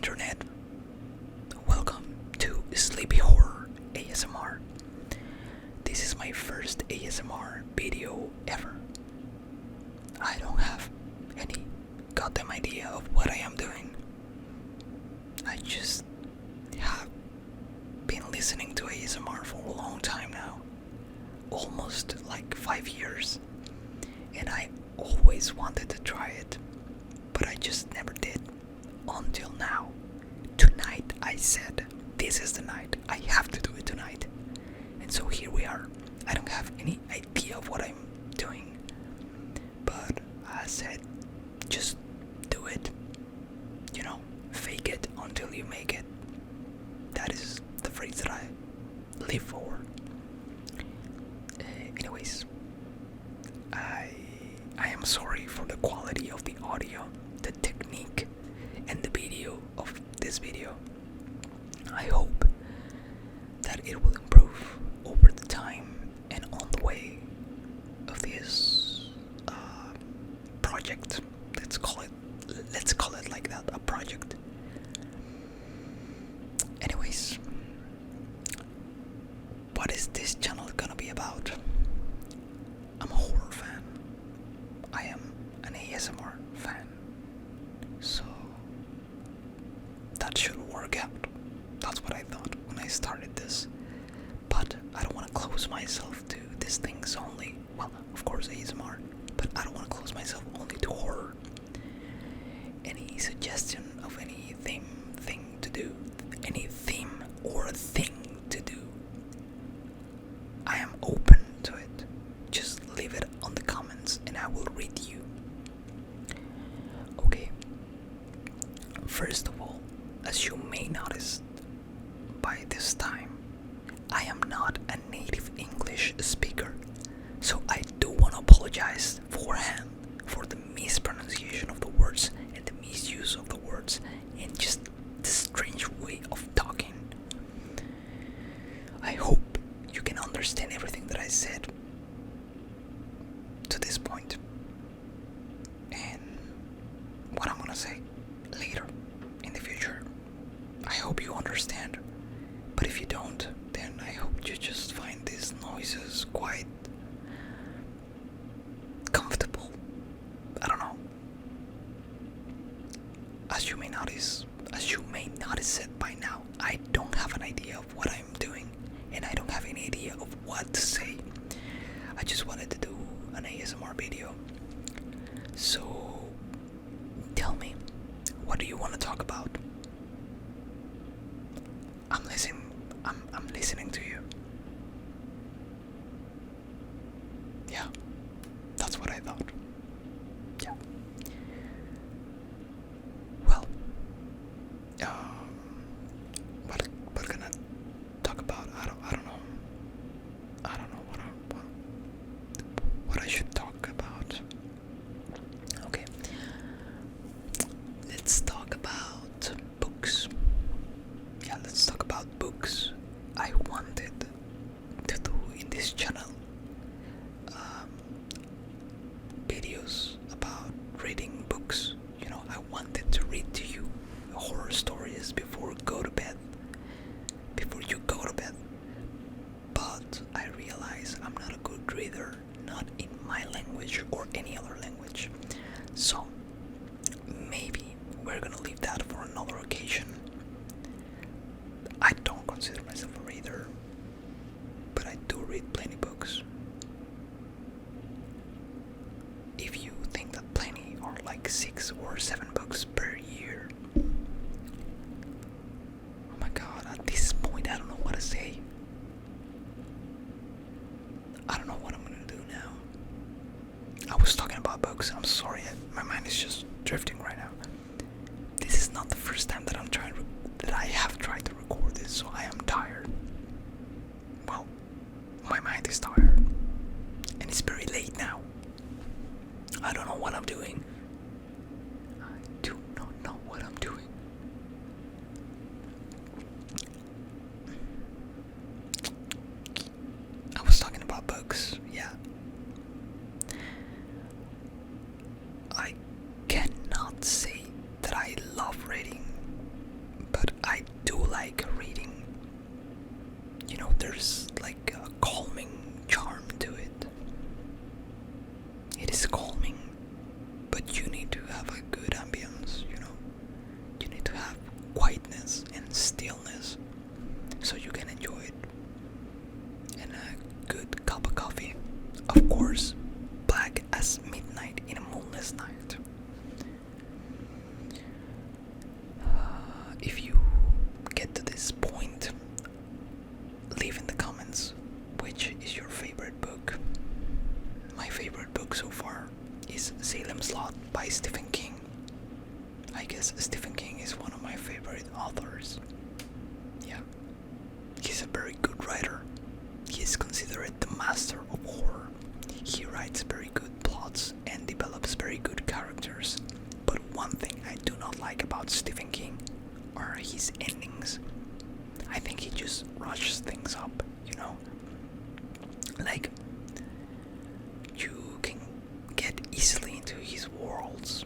internet. Welcome to Sleepy Horror ASMR. This is my first ASMR video ever. I don't have any goddamn idea of what I am doing. I just have been listening to ASMR for a long time now. Almost like 5 years. And I always wanted to try it, but I just never did. Until now. Tonight I said, this is the night. I have to do it tonight. And so here we are. I don't have any idea of what I'm doing. But I said, just do it. You know, fake it until you make it. That is the phrase that I live for. Anyways, I am sorry for the quality of the audio, the technique, and the video of this video. I hope that it will improve over the time and on the way of this project. Let's call it like that, a project. Anyways, what is this channel gonna be about? I'm a horror fan. I am an ASMR fan. So that should work out. That's what I thought when I started this. But I don't want to close myself to these things only. Well, of course ASMR, but I don't want to close myself only to horror. Any suggestion of any thing to do, any theme or thing to do, I am open to it. Just leave it on the comments and I will read you. Okay. First of all, as you may notice by this time, I am not a native English speaker, so I do want to apologize beforehand for the mispronunciation of the words and the misuse of the words and just the strange way of talking. I hope you can understand everything that I said to this point and what I'm gonna say later in the future. I hope you understand, but if you don't, then I hope you just find these noises quite comfortable. I don't know. As you may notice it by now, I don't have an idea of what I'm doing, and I don't have any idea of what to say. I just wanted to do an ASMR video. So tell me, what do you want to talk about? I'm listening to you. Yeah, that's what I thought. Yeah. Well, what can I talk about? I don't know. I don't know what I should talk about. Okay. Let's talk about books. Yeah, let's talk about books. I wanted to do in this channel videos about reading books. You know, I wanted to read to you horror stories before you go to bed. But I realize I'm not a good reader, not in my language or any other language. So maybe we're gonna leave that for another occasion. I don't consider myself a reader, but I do read plenty books. If you think that plenty are like 6 or 7 books per year, oh my god, at this point I don't know what to say. I don't know what I'm gonna do now. I was talking about books, I'm sorry, my mind is just drifting right now. This is not the first time that I have tried to record this, so I am tired. Well, my mind is tired, and it's very late now. I don't know what I'm doing. I do not I guess Stephen King is one of my favorite authors. Yeah, he's a very good writer. He is considered the master of horror. He writes very good plots and develops very good characters. But one thing I do not like about Stephen King are his endings. I think he just rushes things up, you know? Like, you can get easily into his worlds,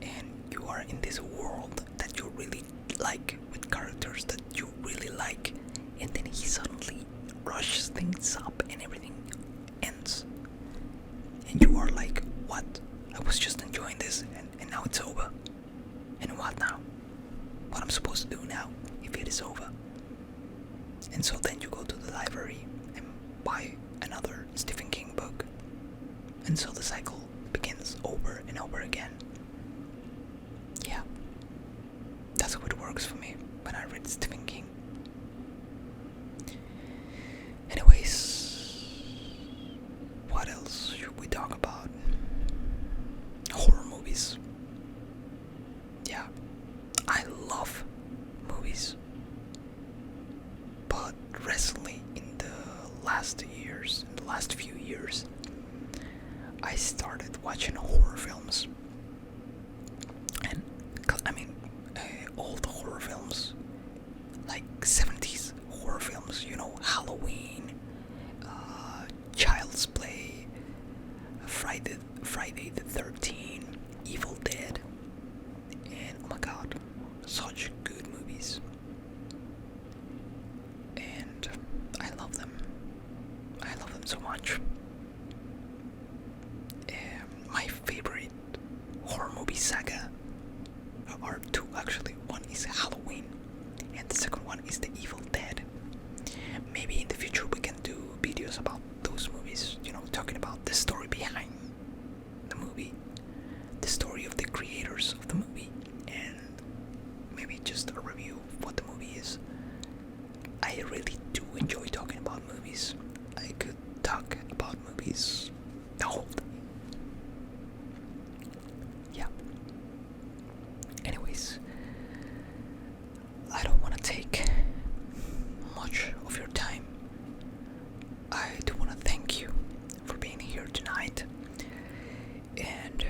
and you are in this world that you really like, with characters that you really like, and then he suddenly rushes things up and everything ends. And you are like, what? I was just enjoying this, and now it's over. And what now? What I'm supposed to do now if it is over? And so then you go to the library and buy another Stephen King book. And so the cycle begins over and over again. Yeah. That's how it works for me when I read Stephen King. Anyways, what else should we talk about? Horror movies. Yeah, I love movies. But recently, in the last few years, I started watching horror films. And I mean, old horror films, like 70s horror films, you know, Halloween, Child's Play, Friday the 13th, Evil Dead, and oh my god, such good movies. And I love them. I love them so much. My favorite horror movie saga are two actually. One is Halloween, and the second one is The Evil Dead. Maybe in the future we can do videos about those movies, you know, talking about the story behind the movie, the story of the creators of the movie, and maybe just a review of what the movie is. I really do enjoy talking about movies. I could talk about movies the whole day. Yeah. Anyways, I don't want to take much of your time. I do want to thank you for being here tonight, and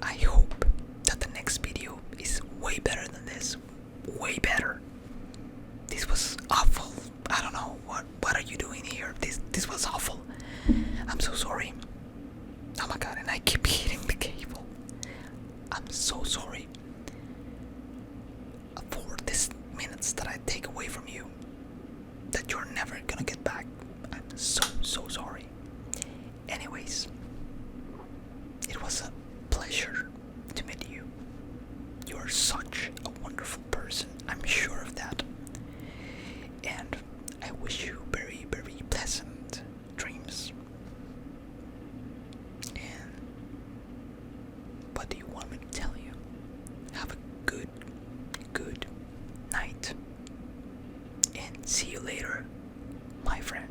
I hope that the next video is way better than this. Way better. This was awful. I don't know what are you doing here. This was awful. I'm so sorry. Oh my god, and I keep hitting the cable. I'm so sorry for this minutes that I take away from you, that you're never gonna get back. I'm so sorry. Anyways, it was a pleasure to meet you. You are such a wonderful person, I'm sure of that. And I wish you very, very pleasant dreams. And what do you want me to tell you? Have a good night. And see you later, my friend.